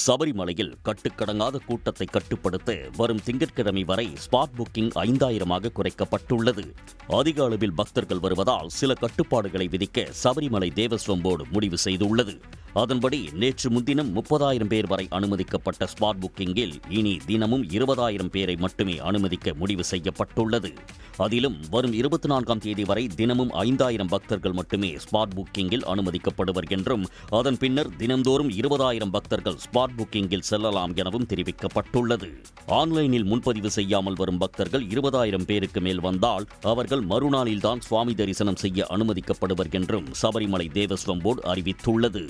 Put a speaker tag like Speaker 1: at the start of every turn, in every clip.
Speaker 1: சபரிமலையில் கட்டுக்கடங்காத கூட்டத்தை கட்டுப்படுத்த வரும் திங்கட்கிழமை வரை ஸ்பாட் புக்கிங் 5000 குறைக்கப்பட்டுள்ளது. அதிக அளவில் பக்தர்கள் வருவதால் சில கட்டுப்பாடுகளை விதிக்க சபரிமலை தேவஸ்வம் போர்டு முடிவு செய்துள்ளது. அதன்படி நேற்று முன்தினம் 30,000 பேர் வரை அனுமதிக்கப்பட்ட ஸ்பாட் புக்கிங்கில் இனி தினமும் 20,000 பேரை மட்டுமே அனுமதிக்க முடிவு செய்யப்பட்டுள்ளது. அதிலும் வரும் 24ஆம் தேதி வரை தினமும் 5,000 பக்தர்கள் மட்டுமே ஸ்பாட் புக்கிங்கில் அனுமதிக்கப்படுவர் என்றும் அதன் பின்னர் தினந்தோறும் 20,000 பக்தர்கள் ஸ்பாட் புக்கிங்கில் செல்லலாம் எனவும் தெரிவிக்கப்பட்டுள்ளது. ஆன்லைனில் முன்பதிவு செய்யாமல் வரும் பக்தர்கள் 20,000 பேருக்கு மேல் வந்தால் அவர்கள் மறுநாளில்தான் சுவாமி தரிசனம் செய்ய அனுமதிக்கப்படுவர் என்றும் சபரிமலை தேவஸ்வம் போர்டு அறிவித்துள்ளது.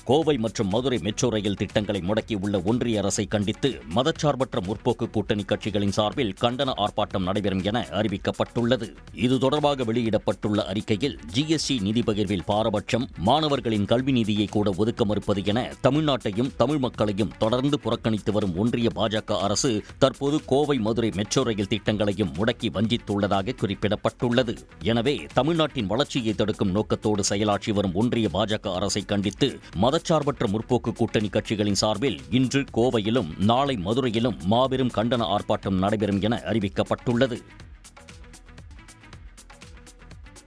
Speaker 1: கோவை மற்றும் மதுரை மெட்ரோ ரயில் திட்டங்களை முடக்கியுள்ள ஒன்றிய அரசை கண்டித்து மதச்சார்பற்ற முற்போக்கு கூட்டணி கட்சிகளின் சார்பில் கண்டன ஆர்ப்பாட்டம் நடைபெறும் என அறிவிக்கப்பட்டுள்ளது. இது தொடர்பாக வெளியிடப்பட்டுள்ள அறிக்கையில் ஜிஎஸ்டி நிதி பகிர்வில் பாரபட்சம், மாணவர்களின் கல்வி நிதியை கூட ஒதுக்க மறுப்பது என தமிழ்நாட்டையும் தமிழ் மக்களையும் தொடர்ந்து புறக்கணித்து வரும் ஒன்றிய பாஜக அரசு தற்போது கோவை மதுரை மெட்ரோ ரயில் திட்டங்களையும் முடக்கி வஞ்சித்துள்ளதாக குறிப்பிடப்பட்டுள்ளது. எனவே தமிழ்நாட்டின் வளர்ச்சியை தடுக்கும் நோக்கத்தோடு செயலாற்றி வரும் ஒன்றிய பாஜக அரசை கண்டித்து மதச்சார்பற்ற முற்போக்கு கூட்டணி கட்சிகளின் சார்பில் இன்று கோவையிலும் நாளை மதுரையிலும் மாபெரும் கண்டன ஆர்ப்பாட்டம் நடைபெறும் என அறிவிக்கப்பட்டுள்ளது.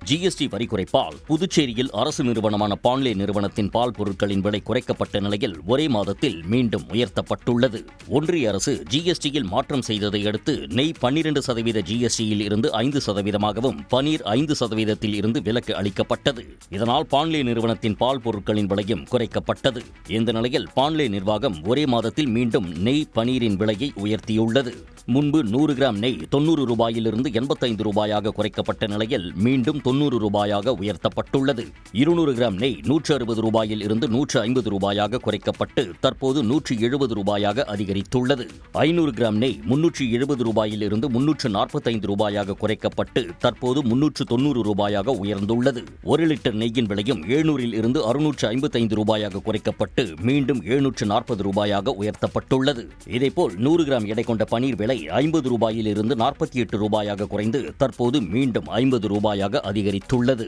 Speaker 1: ஜிஎஸ்டி வரி குறைப்பால் புதுச்சேரியில் அரசு நிறுவனமான பான்லே நிறுவனத்தின் பால் பொருட்களின் விலை குறைக்கப்பட்ட நிலையில் ஒரே மாதத்தில் மீண்டும் உயர்த்தப்பட்டுள்ளது. ஒன்றிய அரசு ஜிஎஸ்டியில் மாற்றம் செய்ததை அடுத்து நெய் 12% ஜிஎஸ்டியில் இருந்து 5%, பனீர் 5% இருந்து விலக்கு அளிக்கப்பட்டது. இதனால் பான்லே நிறுவனத்தின் பால் பொருட்களின் விலையும் குறைக்கப்பட்டது. இந்த நிலையில் பான்லே நிர்வாகம் ஒரே மாதத்தில் மீண்டும் நெய், பனீரின் விலையை உயர்த்தியுள்ளது. முன்பு 100 கிராம் நெய் 90 ரூபாயிலிருந்து 85 ரூபாயாக குறைக்கப்பட்ட நிலையில் மீண்டும் 90 ரூபாயாக உயர்த்தப்பட்டுள்ளது. 200 கிராம் நெய் 160 ரூபாயில் இருந்து 150 ரூபாயாக குறைக்கப்பட்டு தற்போது 170 ரூபாயாக அதிகரித்துள்ளது. 500 கிராம் நெய் 370 ரூபாயில் இருந்து 345 ரூபாயாக குறைக்கப்பட்டு தற்போது 390 ரூபாயாக உயர்ந்துள்ளது. 1 லிட்டர் நெய்யின் விலையும் 700 இருந்து 655 ரூபாயாக குறைக்கப்பட்டு மீண்டும் 740 ரூபாயாக உயர்த்தப்பட்டுள்ளது. இதேபோல் 100 கிராம் எடை கொண்ட பனீர் விலை 50 ரூபாயில் இருந்து 48 ரூபாயாக குறைந்து தற்போது மீண்டும் 50 ரூபாயாக அதிகரித்துள்ளது.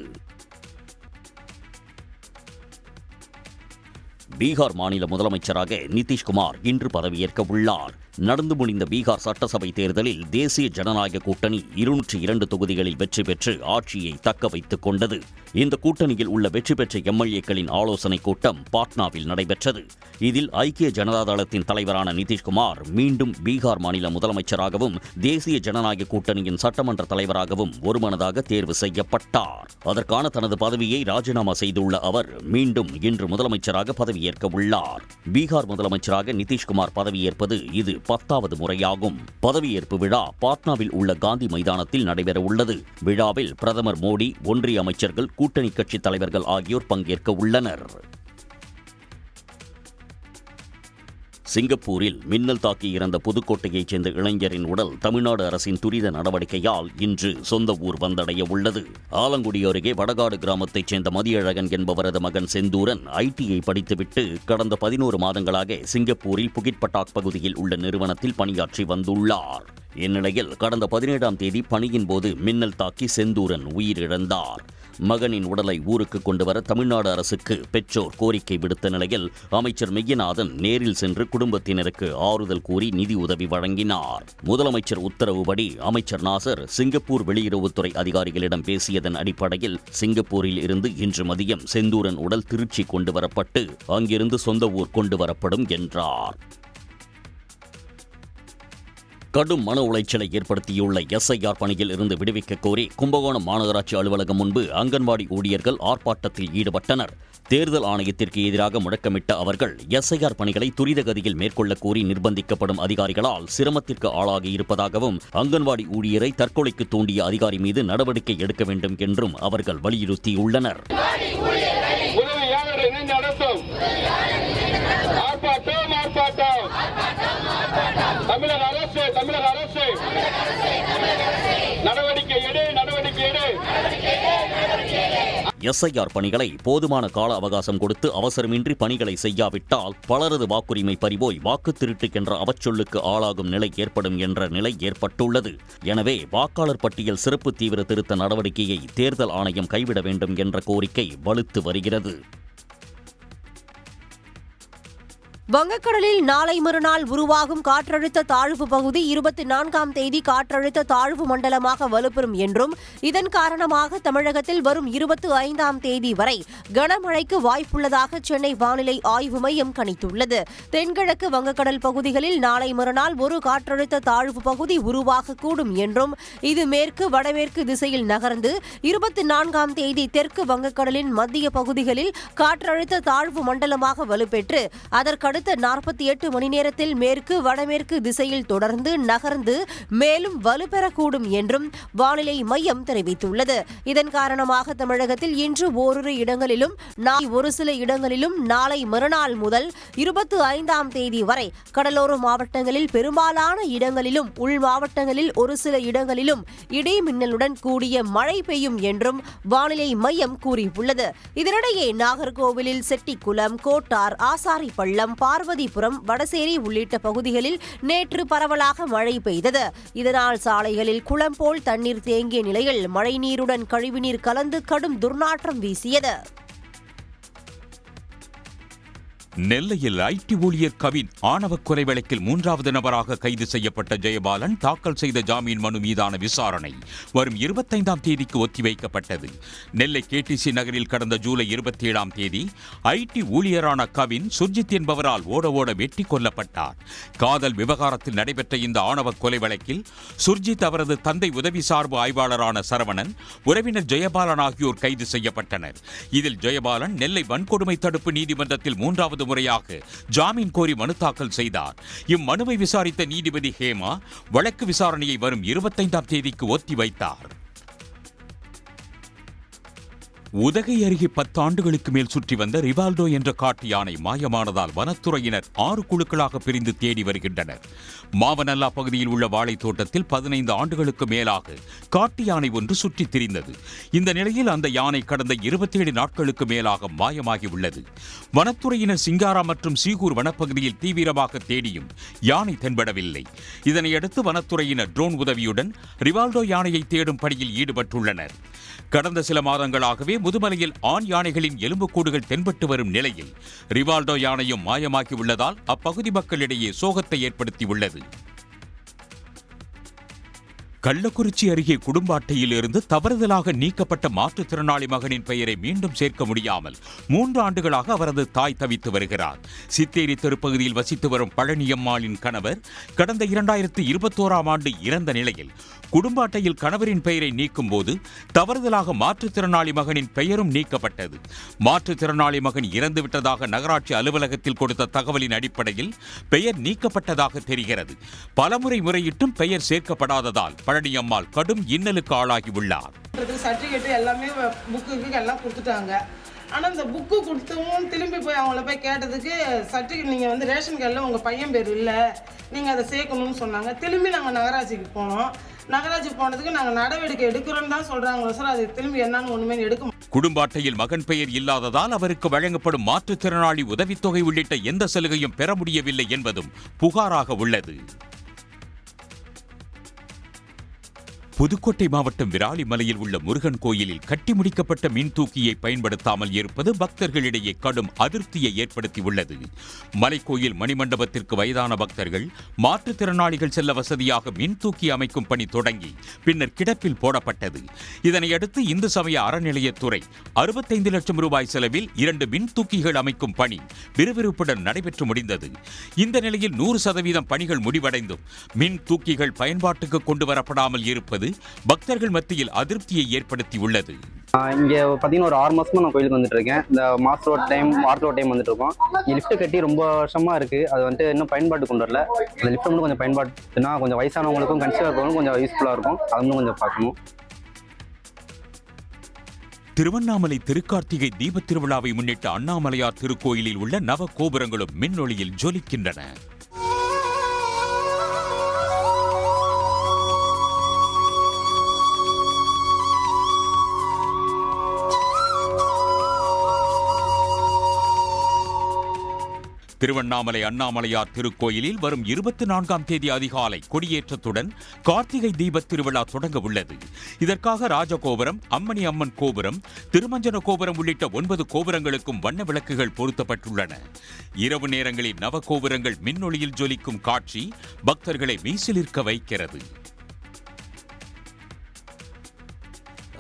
Speaker 1: பீகார் மாநில முதலமைச்சராக நிதிஷ்குமார் இன்று பதவியேற்க உள்ளார். நடந்து முடிந்த பீகார் சட்டசபை தேர்தலில் தேசிய ஜனநாயக கூட்டணி 202 தொகுதிகளில் வெற்றி பெற்று ஆட்சியை தக்க வைத்துக் கொண்டது. இந்த கூட்டணியில் உள்ள வெற்றி பெற்ற எம்எல்ஏக்களின் ஆலோசனைக் கூட்டம் பாட்னாவில் நடைபெற்றது. இதில் ஐக்கிய ஜனதா தளத்தின் தலைவரான நிதிஷ்குமார் மீண்டும் பீகார் மாநில முதலமைச்சராகவும் தேசிய ஜனநாயக கூட்டணியின் சட்டமன்ற தலைவராகவும் ஒருமனதாக தேர்வு செய்யப்பட்டார். அதற்கான தனது பதவியை ராஜினாமா செய்துள்ள அவர் மீண்டும் இன்று முதலமைச்சராக பதவியேற்க உள்ளார். பீகார் முதலமைச்சராக நிதிஷ்குமார் பதவியேற்பது இது 10வது முறையாகும். பதவியேற்பு விழா பாட்னாவில் உள்ள காந்தி மைதானத்தில் நடைபெற உள்ளது. விழாவில் பிரதமர் மோடி, ஒன்றிய அமைச்சர்கள், கூட்டணி கட்சி தலைவர்கள் ஆகியோர் பங்கேற்க உள்ளனர். சிங்கப்பூரில் மின்னல் தாக்கி இறந்த புதுக்கோட்டையைச் சேர்ந்த இளைஞரின் உடல் தமிழ்நாடு அரசின் துரித நடவடிக்கையால் இன்று சொந்த ஊர் வந்தடைய உள்ளது. ஆலங்குடி அருகே வடகாடு கிராமத்தைச் சேர்ந்த மதியழகன் என்பவரது மகன் செந்தூரன் ஐடிஐ படித்துவிட்டு கடந்த 11 மாதங்களாக சிங்கப்பூரில் புகிட் பட்டாக் பகுதியில் உள்ள நிறுவனத்தில் பணியாற்றி வந்துள்ளார். இந்நிலையில் கடந்த 17ஆம் தேதி பணியின் போது மின்னல் தாக்கி செந்தூரன் உயிரிழந்தார். மகனின் உடலை ஊருக்கு கொண்டுவர தமிழ்நாடு அரசுக்கு பெற்றோர் கோரிக்கை விடுத்த நிலையில் அமைச்சர் மெய்யநாதன் நேரில் சென்று குடும்பத்தினருக்கு ஆறுதல் கூறி நிதி உதவி வழங்கினார். முதலமைச்சர் உத்தரவுப்படி அமைச்சர் நாசர் சிங்கப்பூர் வெளியுறவுத்துறை அதிகாரிகளிடம் பேசியதன் அடிப்படையில் சிங்கப்பூரில் இருந்து இன்று மதியம் செந்தூரன் உடல் திருச்சி கொண்டுவரப்பட்டு அங்கிருந்து சொந்த ஊர் கொண்டுவரப்படும் என்றார். கடும் மன உளைச்சலை ஏற்படுத்தியுள்ள எஸ்ஐஆர் பணியில் இருந்து விடுவிக்க கோரி கும்பகோணம் மாநகராட்சி அலுவலகம் முன்பு அங்கன்வாடி ஊழியர்கள் ஆர்ப்பாட்டத்தில் ஈடுபட்டனர். தேர்தல் ஆணையத்திற்கு எதிராக முழக்கமிட்ட அவர்கள் எஸ்ஐஆர் பணிகளை துரித கதியில் மேற்கொள்ள கோரி நிர்பந்திக்கப்படும் அதிகாரிகளால் சிரமத்திற்கு ஆளாகி இருப்பதாகவும் அங்கன்வாடி ஊழியரை தற்கொலைக்கு தூண்டிய அதிகாரி மீது நடவடிக்கை எடுக்க வேண்டும் என்றும் அவர்கள் வலியுறுத்தியுள்ளனர்.
Speaker 2: தமிழக அரசு நடவடிக்கை எடு.
Speaker 1: எஸ்ஐஆர் பணிகளை போதுமான கால அவகாசம் கொடுத்து அவசரமின்றி பணிகளை செய்யாவிட்டால் பலரது வாக்குரிமை பறிபோய் வாக்கு திருட்டு என்ற அவச்சொல்லுக்கு ஆளாகும் நிலை ஏற்படும் என்ற நிலை ஏற்பட்டுள்ளது. எனவே வாக்காளர் பட்டியல் சிறப்பு தீவிர திருத்த நடவடிக்கையை தேர்தல் ஆணையம் கைவிட வேண்டும் என்ற கோரிக்கை வலுத்து வருகிறது.
Speaker 2: வங்கக்கடலில் நாளை மறுநாள் உருவாகும் காற்றழுத்த தாழ்வு பகுதி 24ஆம் தேதி காற்றழுத்த தாழ்வு மண்டலமாக வலுப்பெறும் என்றும் இதன் காரணமாக தமிழகத்தில் வரும் 25ஆம் தேதி வரை கனமழைக்கு வாய்ப்புள்ளதாக சென்னை வானிலை ஆய்வு மையம் கணித்துள்ளது. தென்கிழக்கு வங்கக்கடல் பகுதிகளில் நாளை மறுநாள் ஒரு காற்றழுத்த தாழ்வு பகுதி உருவாகக்கூடும் என்றும் இது மேற்கு வடமேற்கு திசையில் நகர்ந்து 24ஆம் தேதி தெற்கு வங்கக்கடலின் மத்திய பகுதிகளில் காற்றழுத்த தாழ்வு மண்டலமாக வலுப்பெற்று அதற்கு 48 மணி நேரத்தில் மேற்கு வடமேற்கு திசையில் தொடர்ந்து நகர்ந்து மேலும் வலுப்பெறக்கூடும் என்றும் வானிலை மையம் தெரிவித்துள்ளது. இதன் காரணமாக தமிழகத்தில் இன்று ஓரிரு இடங்களிலும் நாளை ஒரு சில இடங்களிலும் நாளை மறுநாள் முதல் 25ஆம் தேதி வரை கடலோர மாவட்டங்களில் பெரும்பாலான இடங்களிலும் உள் மாவட்டங்களில் ஒரு சில இடங்களிலும் இடி மின்னலுடன் கூடிய மழை பெய்யும் என்றும் வானிலை மையம் கூறியுள்ளது. இதனிடையே நாகர்கோவிலில் செட்டிக்குளம், கோட்டார், ஆசாரிப்பள்ளம், பார்வதிபுரம், வடசேரி உள்ளிட்ட பகுதிகளில் நேற்று பரவலாக மழை பெய்தது. இதனால் சாலைகளில் குளம் போல் தண்ணீர் தேங்கிய நிலையில் மழைநீருடன் கழிவுநீர் கலந்து கடும் துர்நாற்றம் வீசியது.
Speaker 3: நெல்லையில் ஐடி ஊழியர் கவின் ஆணவ கொலை வழக்கில் 3வது நபராக கைது செய்யப்பட்ட ஜெயபாலன் தாக்கல் செய்த ஜாமீன் மனு மீதான விசாரணை வரும் 25ஆம் தேதிக்கு ஒத்திவைக்கப்பட்டது. நெல்லை கேடிசி நகரில் கடந்த ஜூலை 27ஆம் தேதி ஐடி ஊழியரான கவின் சுர்ஜித் என்பவரால் ஓட ஓட வெட்டி கொல்லப்பட்டார். காதல் விவகாரத்தில் நடைபெற்ற இந்த ஆணவ கொலை வழக்கில் சுர்ஜித், அவரது தந்தை உதவி சார்பு ஆய்வாளரான சரவணன், உறவினர் ஜெயபாலன் ஆகியோர் கைது செய்யப்பட்டனர். இதில் ஜெயபாலன் நெல்லை வன்கொடுமை தடுப்பு நீதிமன்றத்தில் 3வது முறையாக ஜாமீன் கோரி மனு தாக்கல் செய்தார். இம்மனுவை விசாரித்த நீதிபதி ஹேமா வழக்கு விசாரணையை வரும் 25ஆம் தேதிக்கு ஒத்திவைத்தார். உதகை அருகே 10 ஆண்டுகளுக்கு மேல் சுற்றி வந்த ரிவால்டோ என்ற காட்டு யானை மாயமானதால் வனத்துறையினர் 6 குழுக்களாக பிரிந்து தேடி வருகின்றனர். மாவனல்லா பகுதியில் உள்ள வாழைத்தோட்டத்தில் 15 ஆண்டுகளுக்கு மேலாக காட்டு யானை ஒன்று சுற்றித் திரிந்தது. இந்த நிலையில் அந்த யானை கடந்த 27 நாட்களுக்கு மேலாக மாயமாகி உள்ளது. வனத்துறையினர் சிங்காரா மற்றும் சீகூர் வனப்பகுதியில் தீவிரமாக தேடியும் யானை தென்படவில்லை. இதனையடுத்து வனத்துறையினர் ட்ரோன் உதவியுடன் ரிவால்டோ யானையை தேடும் பணியில் ஈடுபட்டுள்ளனர். கடந்த சில மாதங்களாகவே முதுமலையில் ஆண் யானைகளின் எலும்புக்கூடுகள் தென்பட்டு வரும் நிலையில் ரிவால்டோ யானையும் மாயமாகி உள்ளதால் அப்பகுதி மக்களிடையே சோகத்தை ஏற்படுத்தியுள்ளது. கள்ளக்குறிச்சி அருகே குடும்ப அட்டையில் இருந்து தவறுதலாக நீக்கப்பட்ட மாற்றுத்திறனாளி மகனின் பெயரை மீண்டும் சேர்க்க முடியாமல் 3 ஆண்டுகளாக அவரது தாய் தவித்து வருகிறார். சித்தேரி தெருப்பகுதியில் வசித்து வரும் பழனியம்மாளின் கணவர் கடந்த 2021ஆம் ஆண்டு இறந்த நிலையில் குடும்ப அட்டையில் கணவரின் பெயரை நீக்கும் போது தவறுதலாக மாற்றுத்திறனாளி மகனின் பெயரும் நீக்கப்பட்டது. மாற்றுத்திறனாளி மகன் இறந்துவிட்டதாக நகராட்சி அலுவலகத்தில் கொடுத்த தகவலின் அடிப்படையில் பெயர் நீக்கப்பட்டதாக தெரிகிறது. பலமுறை முறையிட்டும் பெயர் சேர்க்கப்படாததால் பழனியம்மாள் கடும் இன்னலுக்கு ஆளாகி உள்ளார்.
Speaker 4: சர்டிபிகேட் எல்லாமே புக்குக்கு எல்லாம் கொடுத்துட்டாங்க. ஆனால் இந்த புக்கு கொடுத்தவும் திரும்பி போய் அவங்கள போய் கேட்டதுக்கு சர்டிஃபிகேட் நீங்கள் ரேஷன் கார்டில் உங்கள் பையன் பேர் இல்லை, நீங்கள் அதை சேர்க்கணும்னு சொன்னாங்க. திரும்பி நாங்கள் நகராட்சிக்கு போனோம். நகராட்சி போனதுக்கு நாங்கள் நடவடிக்கை எடுக்கிறோன்னு தான் சொல்கிறாங்களோ சார், அது திரும்பி என்னன்னு ஒன்றுமே எடுக்க.
Speaker 3: குடும்ப அட்டையில் மகன் பெயர் இல்லாததால் அவருக்கு வழங்கப்படும் மாற்றுத்திறனாளி உதவித்தொகை உள்ளிட்ட எந்த சலுகையும் பெற முடியவில்லை என்பதும் புகாராக உள்ளது. புதுக்கோட்டை மாவட்டம் விராலிமலையில் உள்ள முருகன் கோயிலில் கட்டி முடிக்கப்பட்ட மின் தூக்கியை பயன்படுத்தாமல் இருப்பது பக்தர்களிடையே கடும் அதிருப்தியை ஏற்படுத்தியுள்ளது. மலைக்கோயில் மணிமண்டபத்திற்கு வயதான பக்தர்கள் மாற்றுத்திறனாளிகள் செல்ல வசதியாக மின் தூக்கி அமைக்கும் பணி தொடங்கி பின்னர் கிடப்பில் போடப்பட்டது. இதனையடுத்து இந்து சமய அறநிலையத்துறை 65 லட்சம் ரூபாய் செலவில் 2 மின் தூக்கிகள் அமைக்கும் பணி விறுவிறுப்புடன் நடைபெற்று முடிந்தது. இந்த நிலையில் 100% பணிகள் முடிவடைந்தும் மின் தூக்கிகள் பயன்பாட்டுக்கு கொண்டு வரப்படாமல் இருப்பது பக்தர்கள் மத்தியில் அதிருப்தியை ஏற்படுத்தியுள்ளது.
Speaker 5: இங்கே பார்த்தீங்கன்னா ஒரு 6 மாசமா நான் கோயிலுக்கு வந்துட்டு இருக்கேன். இந்த மாசத்தோட டைம் வாரத்தோட டைம் வந்துட்டு இருக்கோம். லிஃப்ட் கட்டி ரொம்ப வருஷமா இருக்கு. அது இன்னும் பயன்பாட்டு கொண்டு வரல. அந்த லிஃப்ட் மட்டும் கொஞ்சம் பயன்பாட்டுனா கொஞ்சம் வயசானவங்களுக்கும் கன்சிடர் இருக்கவங்களுக்கும் கொஞ்சம் யூஸ்ஃபுல்லா இருக்கும். அது கொஞ்சம் பார்க்கணும்.
Speaker 3: திருவண்ணாமலை திருக்கார்த்திகை தீபத் திருவிழாவை முன்னிட்டு அண்ணாமலையார் திருக்கோயிலில் உள்ள நவ கோபுரங்களும் மின்னொளியில் ஜொலிக்கின்றன. திருவண்ணாமலை அண்ணாமலையார் திருக்கோயிலில் வரும் 24ஆம் தேதி அதிகாலை கொடியேற்றத்துடன் கார்த்திகை தீபத் திருவிழா தொடங்க உள்ளது. இதற்காக ராஜகோபுரம், அம்மணி அம்மன் கோபுரம், திருமஞ்சன கோபுரம் உள்ளிட்ட 9 கோபுரங்களுக்கும் வண்ண விளக்குகள் பொருத்தப்பட்டுள்ளன. இரவு நேரங்களில் நவகோபுரங்கள் மின்னொளியில் ஜொலிக்கும் காட்சி பக்தர்களை மெய்சிலிர்க்க வைக்கிறது.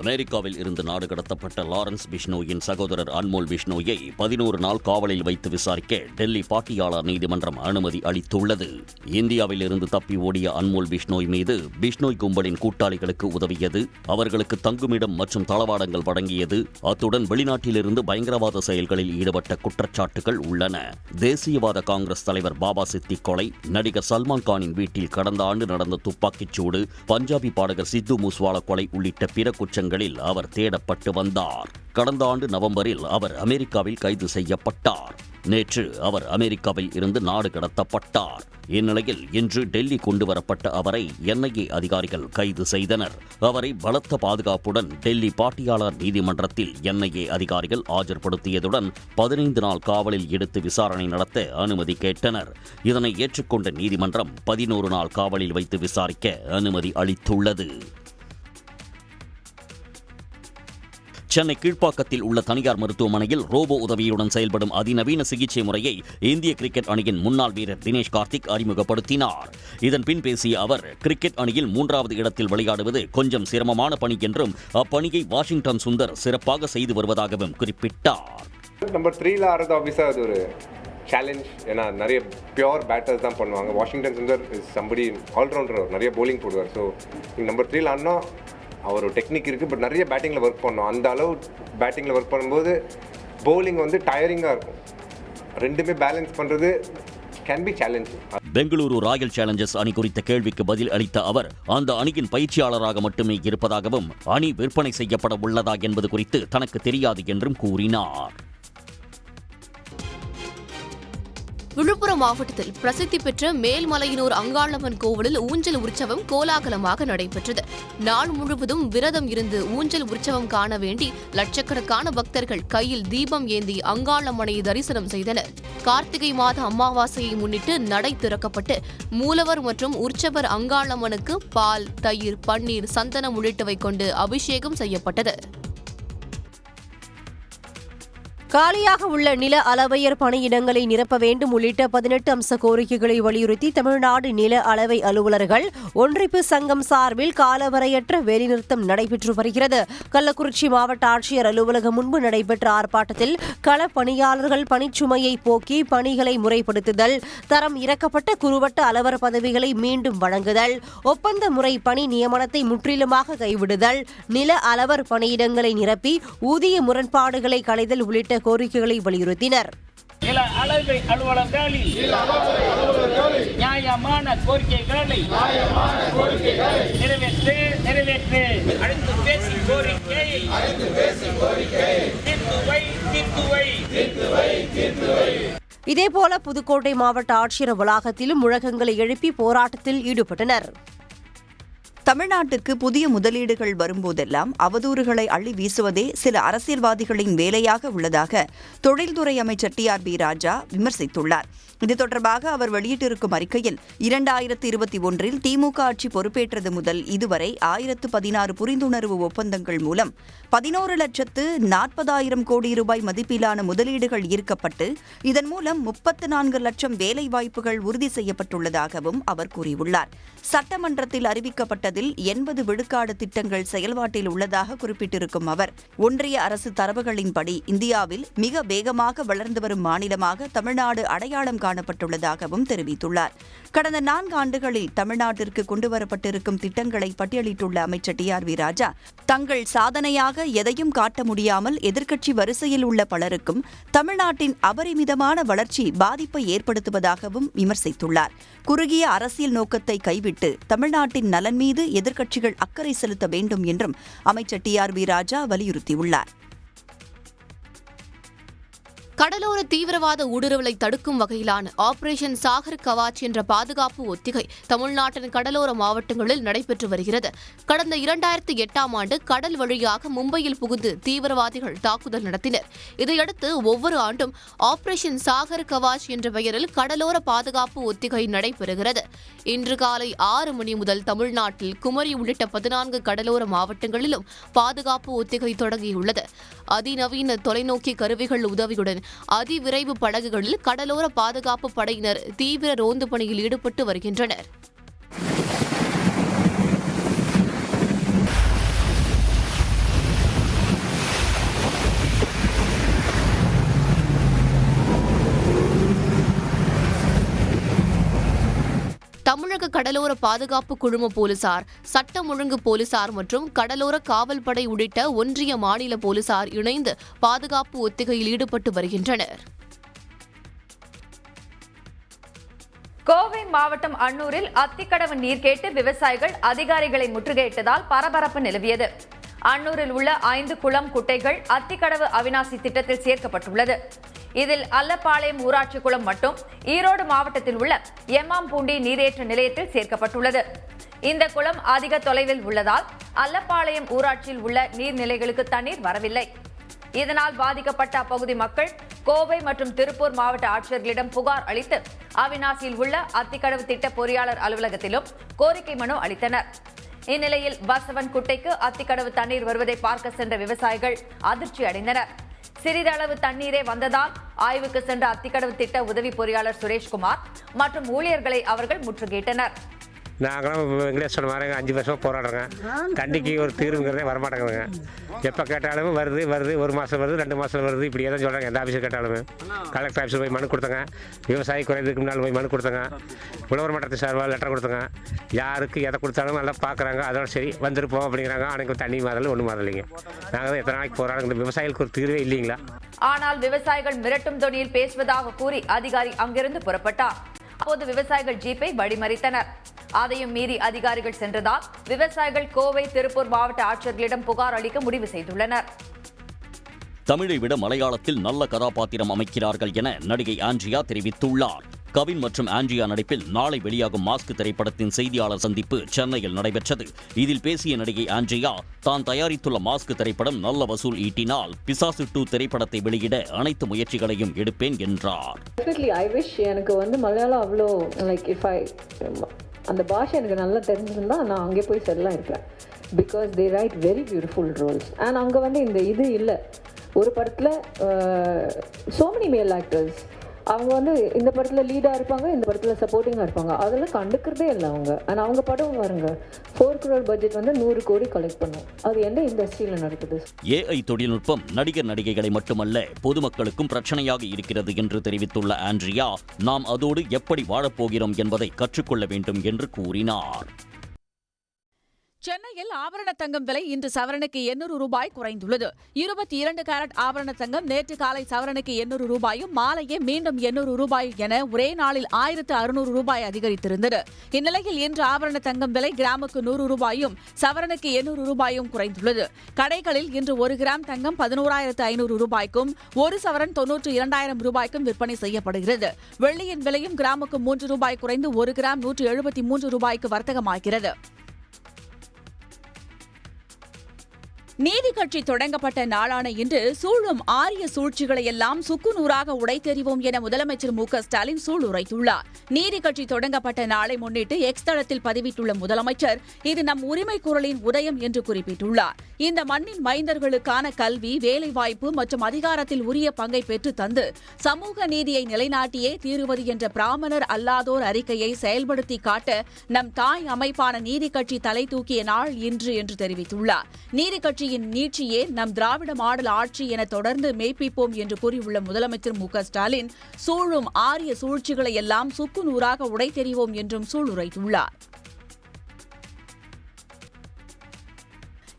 Speaker 1: அமெரிக்காவில் இருந்து நாடு கடத்தப்பட்ட லாரன்ஸ் பிஷ்னோயின் சகோதரர் அன்மோல் பிஷ்னோயை 11 நாள் காவலில் வைத்து விசாரிக்க டெல்லி பாட்டியாளர் நீதிமன்றம் அனுமதி அளித்துள்ளது. இந்தியாவில் இருந்து தப்பி ஓடிய அன்மோல் பிஷ்னோய் மீது பிஷ்னோய் கும்பலின் கூட்டாளிகளுக்கு உதவியது, அவர்களுக்கு தங்குமிடம் மற்றும் தளவாடங்கள் வழங்கியது, அத்துடன் வெளிநாட்டிலிருந்து பயங்கரவாத செயல்களில் ஈடுபட்ட குற்றச்சாட்டுகள் உள்ளன. தேசியவாத காங்கிரஸ் தலைவர் பாபா சித்திக் கொலை, நடிகர் சல்மான் கானின் வீட்டில் கடந்த ஆண்டு நடந்த துப்பாக்கிச் சூடு, பஞ்சாபி பாடகர் சித்து மூஸ்வாலா கொலை உள்ளிட்ட பிற குற்றங்களில் அவர் தேடப்பட்டு வந்தார். கடந்த ஆண்டு நவம்பரில் அவர் அமெரிக்காவில் கைது செய்யப்பட்டார். நேற்று அவர் அமெரிக்காவில் இருந்து நாடு கடத்தப்பட்டார். இந்நிலையில் இன்று டெல்லி கொண்டுவரப்பட்ட அவரை NIA அதிகாரிகள் கைது செய்தனர். அவரை பலத்த பாதுகாப்புடன் டெல்லி பாட்டியாளர் நீதிமன்றத்தில் NIA அதிகாரிகள் ஆஜர்படுத்தியதுடன் 15 நாள் காவலில் எடுத்து விசாரணை நடத்த அனுமதி கேட்டனர். இதனை ஏற்றுக்கொண்ட நீதிமன்றம் 11 நாள் காவலில் வைத்து விசாரிக்க அனுமதி அளித்துள்ளது. சென்னை கீழ்ப்பாக்கத்தில் உள்ள தனியார் மருத்துவமனையில் ரோபோ உதவியுடன் செயல்படும் அதிநவீன சிகிச்சை முறையை இந்திய கிரிக்கெட் அணியின் முன்னாள் வீரர் தினேஷ் கார்த்திக் அறிமுகப்படுத்தினார். இதன் பின் பேசிய அவர், கிரிக்கெட் அணியில் 3வது இடத்தில் விளையாடுவது கொஞ்சம் சிரமமான பணி என்றும் அப்பணியை வாஷிங்டன் சுந்தர் சிறப்பாக செய்து வருவதாகவும் குறிப்பிட்டார்.
Speaker 6: நம்பர் 3ல ஆறது ஆப்வியஸாக அது ஒரு சேலஞ்ச். ஏன்னா நிறைய பியோர் பேட்டர்ஸ் தான் பண்ணுவாங்க. Washington Sundar is somebody allrounder, நிறைய போலிங் போடுவார். ஸோ நம்பர் 3ல ஆடினா அவர் டெக்னிக் இருக்குது, பட் நிறைய பேட்டிங்கில் ஒர்க் பண்ணோம். அந்த அளவு பேட்டிங்கில் ஒர்க் பண்ணும்போது பவுலிங் வந்து டயரிங்காக இருக்கும். ரெண்டுமே பேலன்ஸ் பண்ணுறது can be challenging.
Speaker 1: Bengaluru Royal Challengers அணி குறித்த கேள்விக்கு பதில் அளித்த அவர், அந்த அணியின் பயிற்சியாளராக மட்டுமே இருப்பதாகவும் அணி விற்பனை செய்யப்பட உள்ளதா என்பது குறித்து தனக்கு தெரியாது என்றும் கூறினார்.
Speaker 7: விழுப்புரம் மாவட்டத்தில் பிரசித்தி பெற்ற மேல்மலையனூர் அங்காளம்மன் கோவிலில் ஊஞ்சல் உற்சவம் கோலாகலமாக நடைபெற்றது. நாள் முழுவதும் விரதம் இருந்து ஊஞ்சல் உற்சவம் காண வேண்டி லட்சக்கணக்கான பக்தர்கள் கையில் தீபம் ஏந்தி அங்காளம்மனை தரிசனம் செய்தனர். கார்த்திகை மாத அமாவாசையை முன்னிட்டு நடை திறக்கப்பட்டு மூலவர் மற்றும் உற்சவர் அங்காளம்மனுக்கு பால், தயிர், பன்னீர், சந்தனம் உள்ளிட்டவை கொண்டு அபிஷேகம் செய்யப்பட்டது.
Speaker 2: காலியாக உள்ள நில அளவையர் பணியிடங்களை நிரப்ப வேண்டும் உள்ளிட்ட 18 அம்ச கோரிக்கைகளை வலியுறுத்தி தமிழ்நாடு நில அளவை அலுவலர்கள் ஒன்றிப்பு சங்கம் சார்பில் காலவரையற்ற வேலைநிறுத்தம் நடைபெற்று வருகிறது. கள்ளக்குறிச்சி மாவட்ட ஆட்சியர் அலுவலகம் முன்பு நடைபெற்ற ஆர்ப்பாட்டத்தில் கள பணியாளர்கள் பணிச்சுமையை போக்கி பணிகளை முறைப்படுத்துதல், தரம் இறக்கப்பட்ட குறுவட்ட அலுவலர் பதவிகளை மீண்டும் வழங்குதல், ஒப்பந்த முறை பணி நியமனத்தை முற்றிலுமாக கைவிடுதல், நில அளவர் பணியிடங்களை நிரப்பி ஊதிய முரண்பாடுகளை களைதல் உள்ளிட்ட கோரிக்கைகளை வலியுறுத்தினர்.
Speaker 8: நில அளவை அலுவலர்களில் நியாயமான கோரிக்கைகளை நிறைவேற்று அழைத்து பேசி கோரிக்கையை தீர்த்துவை.
Speaker 2: இதேபோல புதுக்கோட்டை மாவட்ட ஆட்சியர் வளாகத்திலும் முழக்கங்களை எழுப்பி போராட்டத்தில் ஈடுபட்டனர்.
Speaker 9: தமிழ்நாட்டுக்கு புதிய முதலீடுகள் வரும்போதெல்லாம் அவதூறுகளை அள்ளி வீசுவதே சில அரசியல்வாதிகளின் வேலையாக உள்ளதாக தொழில்துறை அமைச்சர் TRB ராஜா விமர்சித்துள்ளார். இது தொடர்பாக அவர் வெளியிட்டிருக்கும் அறிக்கையில் 2021 திமுக ஆட்சி பொறுப்பேற்றது முதல் இதுவரை 1016 புரிந்துணர்வு ஒப்பந்தங்கள் மூலம் 11,40,000 கோடி ரூபாய் மதிப்பிலான முதலீடுகள் ஈர்க்கப்பட்டு இதன் மூலம் 34 லட்சம் வேலைவாய்ப்புகள் உறுதி செய்யப்பட்டுள்ளதாகவும் அவர் கூறியுள்ளார். சட்டமன்றத்தில் அறிவிக்கப்பட்டதில் 80 விழுக்காடு திட்டங்கள் செயல்பாட்டில் உள்ளதாக குறிப்பிட்டிருக்கும் அவர், ஒன்றிய அரசு தரவுகளின்படி இந்தியாவில் மிக வேகமாக வளர்ந்து வரும் மாநிலமாக தமிழ்நாடு அடையாளம் காணப்பட்டுள்ளதாகவும் தெரிவித்துள்ளார். கடந்த 4 ஆண்டுகளில் தமிழ்நாட்டிற்கு கொண்டுவரப்பட்டிருக்கும் திட்டங்களை பட்டியலிட்டுள்ள அமைச்சர் TRB ராஜா, தங்கள் சாதனையாக எதையும் காட்ட முடியாமல் எதிர்க்கட்சி வரிசையில் உள்ள பலருக்கும் தமிழ்நாட்டின் அபரிமிதமான வளர்ச்சி பாதிப்பை ஏற்படுத்துவதாகவும் விமர்சித்துள்ளார். குறுகிய அரசியல் நோக்கத்தை கைவிட்டு தமிழ்நாட்டின் நலன் மீது எதிர்க்கட்சிகள் அக்கறை செலுத்த வேண்டும் என்றும் அமைச்சர் TRB ராஜா வலியுறுத்தியுள்ளார்.
Speaker 7: கடலோர தீவிரவாத ஊடுருவலை தடுக்கும் வகையிலான ஆபரேஷன் சாகர் கவாச் என்ற பாதுகாப்பு ஒத்திகை தமிழ்நாட்டின் கடலோர மாவட்டங்களில் நடைபெற்று வருகிறது. கடந்த 2008ஆம் ஆண்டு கடல் வழியாக மும்பையில் புகுந்து தீவிரவாதிகள் தாக்குதல் நடத்தினர். இதையடுத்து ஒவ்வொரு ஆண்டும் ஆபரேஷன் சாகர் கவாச் என்ற பெயரில் கடலோர பாதுகாப்பு ஒத்திகை நடைபெறுகிறது. இன்று காலை 6 மணி முதல் தமிழ்நாட்டில் குமரி உள்ளிட்ட 14 கடலோர மாவட்டங்களிலும் பாதுகாப்பு ஒத்திகை தொடங்கியுள்ளது. அதிநவீன தொலைநோக்கி கருவிகள் உதவியுடன் அதிவிரைவு படகுகளில் கடலோர பாதுகாப்பு படையினர் தீவிர ரோந்து பணியில் ஈடுபட்டு வருகின்றனர். தமிழக கடலோர பாதுகாப்பு குழும போலீசார், சட்டம் ஒழுங்கு போலீசார் மற்றும் கடலோர காவல்படை உள்ளிட்ட ஒன்றிய மாநில போலீசார் இணைந்து பாதுகாப்பு ஒத்திகையில் ஈடுபட்டு வருகின்றனர்.
Speaker 10: கோவை மாவட்டம் அன்னூரில் அத்திக்கடவு நீர் கேட்டு விவசாயிகள் அதிகாரிகளை முற்றுகையிட்டதால் பரபரப்பு நிலவியது. அன்னூரில் உள்ள 5 குளம் குட்டைகள் அத்திக்கடவு அவிநாசி திட்டத்தில் சேர்க்கப்பட்டுள்ளது. இதில் அல்லப்பாளையம் ஊராட்சி குளம் மட்டும் ஈரோடு மாவட்டத்தில் உள்ள எம்மாம்பூண்டி நீரேற்று நிலையத்தில் சேர்க்கப்பட்டுள்ளது. இந்த குளம் அதிக தொலைவில் உள்ளதால் அல்லப்பாளையம் ஊராட்சியில் உள்ள நீர்நிலைகளுக்கு தண்ணீர் வரவில்லை. இதனால் பாதிக்கப்பட்ட அப்பகுதி மக்கள் கோவை மற்றும் திருப்பூர் மாவட்ட ஆட்சியர்களிடம் புகார் அளித்து அவிநாசியில் உள்ள அத்திக்கடவு திட்ட பொறியாளர் அலுவலகத்திலும் கோரிக்கை மனு அளித்தனர். இந்நிலையில் பசவன் குட்டைக்கு அத்திக்கடவு தண்ணீர் வருவதை பார்க்க சென்ற விவசாயிகள் அதிர்ச்சி அடைந்தனர். சிறிதளவு தண்ணீரே வந்ததால் ஆய்வுக்கு சென்ற அத்திக்கடவு திட்ட உதவி பொறியாளர் சுரேஷ்குமார் மற்றும் ஊழியர்களை அவர்கள் முற்றுகையிட்டனர்.
Speaker 11: நாங்களும் வெங்கடேஸ்வரன் மாறங்க 5 வருஷமாக போராடுறோங்க. தண்ணிக்கு ஒரு தீர்வுங்கிறதே வரமாட்டேங்குதுங்க. எப்போ கேட்டாலும் வருது 1 மாதம் வருது 2 மாதம் வருது இப்படியே தான் சொல்கிறாங்க. எந்த ஆஃபீஸர் கேட்டாலுமே கலெக்டர் ஆஃபீஸில் போய் மனு கொடுத்தங்க. விவசாயி குறைந்ததுக்கு முன்னால் போய் மனு கொடுத்தங்க. உழவர் மட்டத்து சார்பாக லெட்டர் கொடுத்தங்க. யாருக்கு எதை கொடுத்தாலும் நல்லா பார்க்குறாங்க. அதோட சரி வந்துருப்போம் அப்படிங்கிறாங்க. ஆனால் தண்ணி மாதல ஒன்றும் மாதலைங்க. நாங்கள் தான் எத்தனை நாளைக்கு போராடுங்க. இந்த விவசாயிகளுக்கு ஒரு தீர்வே இல்லைங்களா?
Speaker 10: ஆனால் விவசாயிகள் மிரட்டும் தொனியில் பேசுவதாக கூறி அதிகாரி அங்கிருந்து புறப்பட்டார். அப்போது விவசாயிகள் ஜீப்பை வழிமறித்தனர். அதையும் மீறி அதிகாரிகள் சென்றதால் விவசாயிகள் கோவை திருப்பூர் மாவட்ட ஆட்சியர்களிடம் புகார் அளிக்க முடிவு செய்துள்ளனர்.
Speaker 1: தமிழை விட மலையாளத்தில் நல்ல கதாபாத்திரம் அமைக்கிறார்கள் என நடிகை ஆண்ட்ரியா தெரிவித்துள்ளார். கவின் மற்றும் ஆண்ட்ரியா நடிப்பில் நாளை வெளியாகும் மாஸ்க் திரைப்படத்தின் செய்தியாளர் சந்திப்பு சென்னையில் நடைபெற்றது. இதில் பேசிய நடிகை ஆண்ட்ரியா தான் தயாரித்துள்ள மாஸ்க் திரைப்படம் நல்ல வசூல் ஈட்டினால் பிசாசு 2 திரைப்படத்தை வெளியிட அனைத்து முயற்சிகளையும் எடுப்பேன் என்றார்.
Speaker 12: எனக்கு மலையாளம் அவ்வளோ அந்த பாஷை எனக்கு நல்லா தெரிஞ்சிருந்தா நான் அங்கே போய் செல்லாம் இருப்பேன். Because they write very beautiful roles. And அங்கே இந்த இது இல்லை. ஒரு படத்தில் சோ மெனி மேல் ஆக்டர்ஸ் அவங்க இந்த படத்தில் லீடாக இருப்பாங்க, இந்த படத்தில் சப்போர்ட்டிங்காக இருப்பாங்க. அதெல்லாம் கண்டுக்கிறதே இல்லை அவங்க. ஆனால் அவங்க படம் வருங்க 4 crore பட்ஜெட் 100 கோடி கலெக்ட் பண்ணும். அது எந்த இண்டஸ்ட்ரியில் நடக்குது?
Speaker 1: AI தொழில்நுட்பம் நடிகர் நடிகைகளை மட்டுமல்ல பொதுமக்களுக்கும் பிரச்சனையாக இருக்கிறது என்று தெரிவித்துள்ள ஆண்ட்ரியா, நாம் அதோடு எப்படி வாழப்போகிறோம் என்பதை கற்றுக்கொள்ள வேண்டும் என்று கூறினார்.
Speaker 13: சென்னையில் ஆபரண தங்கம் விலை இன்று சவரனுக்கு 800 ரூபாய் குறைந்துள்ளது. 22 கேரட் ஆபரண தங்கம் நேற்று காலை சவரனுக்கு 800 ரூபாயும் மாலையே மீண்டும் 800 ரூபாய் என ஒரே நாளில் 1600 ரூபாய் அதிகரித்திருந்தது. இந்நிலையில் இன்று ஆபரண தங்கம் விலை கிராமுக்கு 100 ரூபாயும் சவரனுக்கு 800 ரூபாயும் குறைந்துள்ளது. கடைகளில் இன்று 1 கிராம் தங்கம் 11,500 ரூபாய்க்கும் 1 சவரன் 92,000 ரூபாய்க்கும் விற்பனை செய்யப்படுகிறது. வெள்ளியின் விலையும் கிராமுக்கு 3 ரூபாய் குறைந்து 1 கிராம் 173 ரூபாய்க்கு வர்த்தகமாகிறது. நீதி கட்சி தொடங்கப்பட்ட நாளான இன்று சூழும் ஆரிய சூழ்ச்சிகளை எல்லாம் சுக்குநூறாக உடைத்தெறிவோம் என முதலமைச்சர் மு.க.ஸ்டாலின் சூளுரைத்துள்ளார். நீதி கட்சி தொடங்கப்பட்ட நாளை முன்னிட்டு எக்ஸ் தளத்தில் பதிவிட்டுள்ள முதலமைச்சர் இது நம் உரிமை குரலின் உதயம் என்று குறிப்பிட்டுள்ளார். இந்த மண்ணின் மைந்தர்களுக்கான கல்வி, வேலைவாய்ப்பு மற்றும் அதிகாரத்தில் உரிய பங்கை பெற்று தந்து சமூக நீதியை நிலைநாட்டியே தீருவது என்ற பிராமணர் அல்லாதோர் அறிக்கையை செயல்படுத்தி காட்ட நம் தாய் அமைப்பான நீதி கட்சி தலை தூக்கிய நாள் இன்று என்று தெரிவித்துள்ளார். நீதி கட்சியின் நீட்சியே நம் திராவிட மாடல் ஆட்சி என தொடர்ந்து மெய்ப்பிப்போம் என்று கூறியுள்ள முதலமைச்சர் மு.க.ஸ்டாலின் சூழும் ஆரிய சூழ்ச்சிகளை எல்லாம் சுக்குநூறாக உடைத்தெறிவோம் என்றும் சூளுரைத்துள்ளார்.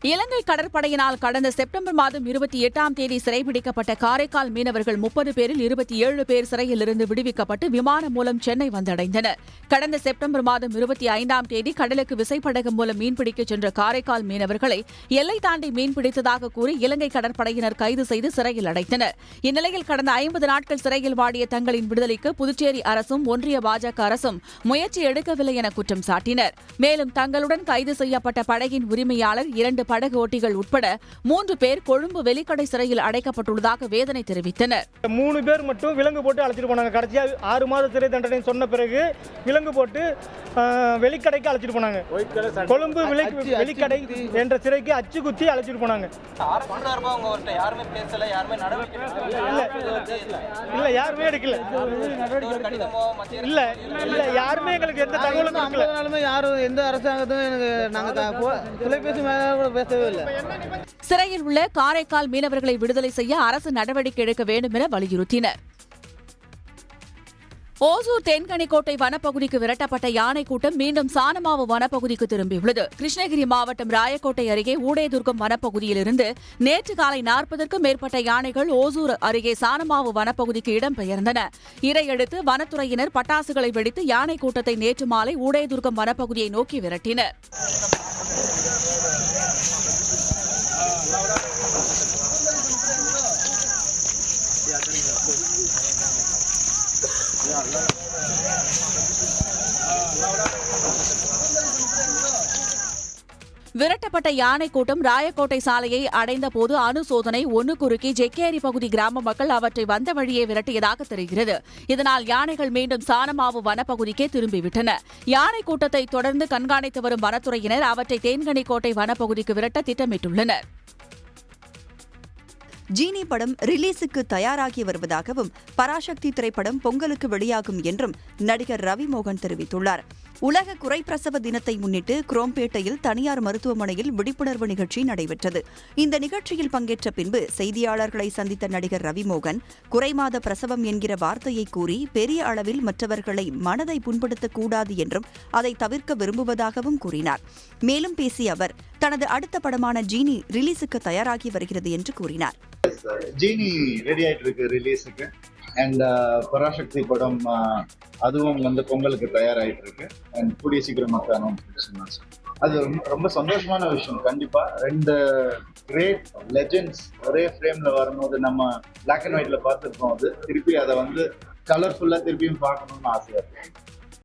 Speaker 13: இலங்கை கடற்படையினால் கடந்த செப்டம்பர் மாதம் 28ஆம் தேதி சிறைபிடிக்கப்பட்ட காரைக்கால் மீனவர்கள் 30 பேரில் 27 பேர் சிறையிலிருந்து விடுவிக்கப்பட்டு விமானம் மூலம் சென்னை வந்தடைந்தனர். கடந்த செப்டம்பர் மாதம் 25ஆம் தேதி கடலுக்கு விசைப்படகு மூலம் மீன்பிடிக்கச் சென்ற காரைக்கால் மீனவர்களை எல்லை தாண்டி மீன்பிடித்ததாக கூறி இலங்கை கடற்படையினர் கைது செய்து சிறையில் அடைத்தனர். இந்நிலையில் கடந்த 50 நாட்கள் சிறையில் வாடிய தங்களின் விடுதலைக்கு புதுச்சேரி அரசும் ஒன்றிய பாஜக அரசும் முயற்சி எடுக்கவில்லை என குற்றம் சாட்டினர். மேலும் தங்களுடன் கைது செய்யப்பட்ட படகின் உரிமையாளர் 2 படகு ஓட்டிகள் உட்பட 3 பேர் கொழும்பு வெலிக்கடை சிறையில் அடைக்கப்பட்டுள்ளதாக வேதனை தெரிவித்தனர்.
Speaker 14: 3 பேர் மட்டும் விலங்கு போட்டு அழைச்சிட்டு போனாங்க. கடைசியா 6 மாத சிறை தண்டனை சொன்ன பிறகு விலங்கு போட்டு வெலிக்கடைக்கு அழைச்சிட்டு போனாங்க. கொழும்பு வெலிக்கடை என்ற சிறைக்கு அச்சு குத்தி அழைச்சிட்டு போனாங்க. இல்ல யாருமே எடுக்கல. இல்ல இல்ல யாருமே எங்களுக்கு எந்த தகவலும் கொடுக்கல. யாரும் எந்த அரசாங்கத்தும் எனக்கு நாங்க தொலைபேசி பேசவே இல்லை.
Speaker 13: சிறையில் உள்ள காரைக்கால் மீனவர்களை விடுதலை செய்ய அரசு நடவடிக்கை எடுக்க வேண்டும் என வலியுறுத்தினர். ஓசூர் தென்கனிக்கோட்டை வனப்பகுதிக்கு விரட்டப்பட்ட யானை கூட்டம் மீண்டும் சானமாவு வனப்பகுதிக்கு திரும்பியுள்ளது. கிருஷ்ணகிரி மாவட்டம் ராயக்கோட்டை அருகே ஊடேதுர்கம் வனப்பகுதியிலிருந்து நேற்று காலை 40க்கும் மேற்பட்ட யானைகள் ஓசூர் அருகே சானமாவு வனப்பகுதிக்கு இடம்பெயர்ந்தன. இதையடுத்து வனத்துறையினர் பட்டாசுகளை வெடித்து யானை கூட்டத்தை நேற்று மாலை ஊடேதுர்கம் வனப்பகுதியை நோக்கி விரட்டினர். விரட்டப்பட்ட யானை கூட்டம் ராயக்கோட்டை சாலையை அடைந்த போது அணுசோதனை 1 குறுக்கி ஜெக்கேரி பகுதி கிராம மக்கள் அவற்றை வந்த வழியே விரட்டியதாக தெரிகிறது. இதனால் யானைகள் மீண்டும் சானமாவு வனப்பகுதிக்கே திரும்பிவிட்டன. யானை கூட்டத்தை தொடர்ந்து கண்காணித்து வரும் வனத்துறையினர் அவற்றை தேன்கனிக்கோட்டை வனப்பகுதிக்கு விரட்ட திட்டமிட்டுள்ளனர்.
Speaker 9: ஜீனி படம் ரிலீஸுக்கு தயாராகி வருவதாகவும் பராசக்தி திரைப்படம் பொங்கலுக்கு வெளியாகும் என்றும் நடிகர் ரவிமோகன் தெரிவித்துள்ளார். உலக குறைப்பிரசவ தினத்தை முன்னிட்டு குரோம்பேட்டையில் தனியார் மருத்துவமனையில் விழிப்புணர்வு நிகழ்ச்சி நடைபெற்றது. இந்த நிகழ்ச்சியில் பங்கேற்ற பின்பு செய்தியாளர்களை சந்தித்த நடிகர் ரவிமோகன் குறைமாத பிரசவம் என்கிற வார்த்தையை கூறி பெரிய அளவில் மற்றவர்களை மனதை புண்படுத்தக்கூடாது என்றும் அதை தவிர்க்க விரும்புவதாகவும் கூறினார். மேலும் பேசிய அவர் தனது அடுத்த படமான ஜீனி ரிலீஸுக்கு தயாராகி வருகிறது என்று கூறினார்.
Speaker 15: ஜீனி ரெடி ஆயிட்டு இருக்கு ரிலீஸுக்கு. அண்ட் பராசக்தி படம் அதுவும் பொங்கலுக்கு தயாராகிட்டு இருக்கு. அண்ட் கூடிய சீக்கிரம் அனௌன்ஸ். அது ரொம்ப சந்தோஷமான விஷயம். கண்டிப்பா 2 கிரேட் லெஜெண்ட்ஸ் ஒரே ஃப்ரேம்ல வரும்போது நம்ம பிளாக் அண்ட் ஒயிட்ல பார்த்துருக்கோம். அது திருப்பி அதை கலர்ஃபுல்லா திருப்பியும் பார்க்கணும்னு ஆசையா இருக்கு.